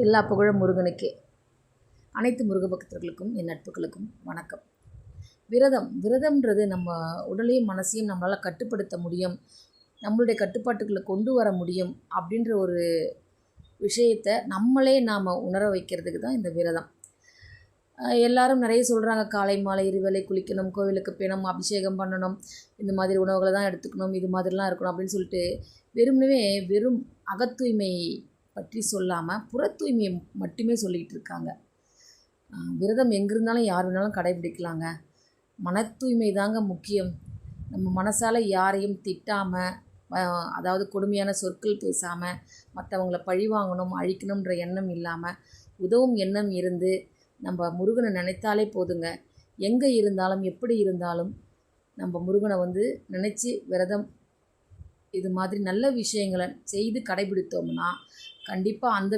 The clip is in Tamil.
எல்லா புகழும் முருகனுக்கே. அனைத்து முருக பக்தர்களுக்கும் என் நட்புகளுக்கும் வணக்கம். விரதம்ன்றது நம்ம உடலையும் மனசையும் நம்மளால் கட்டுப்படுத்த முடியும், நம்மளுடைய கட்டுப்பாட்டுக்குள்ளே கொண்டு வர முடியும் அப்படின்ற ஒரு விஷயத்தை நம்மளே நாம் உணர வைக்கிறதுக்கு தான் இந்த விரதம். எல்லாரும் நிறைய சொல்கிறாங்க, காலை மாலை இருவேளை குளிக்கணும், கோவிலுக்கு போகணும், அபிஷேகம் பண்ணணும், இந்த மாதிரி உணவுகளை தான் எடுத்துக்கணும், இது மாதிரிலாம் இருக்கணும் அப்படின்னு சொல்லிட்டு வெறும் அகத்தூய்மை பற்றி சொல்லாமல் புற தூய்மையை மட்டுமே சொல்லிக்கிட்டு இருக்காங்க. விரதம் எங்கே இருந்தாலும் யார் வேணாலும் கடைபிடிக்கலாங்க. மன தூய்மை தாங்க முக்கியம். நம்ம மனசால் யாரையும் திட்டாமல், அதாவது கொடுமையான சொற்கள் பேசாமல், மற்றவங்கள பழி வாங்கணும் அழிக்கணுன்ற எண்ணம் இல்லாமல் உதவும் எண்ணம் இருந்து நம்ம முருகனை நினைத்தாலே போதுங்க. எங்கே இருந்தாலும் எப்படி இருந்தாலும் நம்ம முருகனை நினச்சி விரதம் இது மாதிரி நல்ல விஷயங்களை செய்து கடைபிடித்தோம்னா கண்டிப்பாக அந்த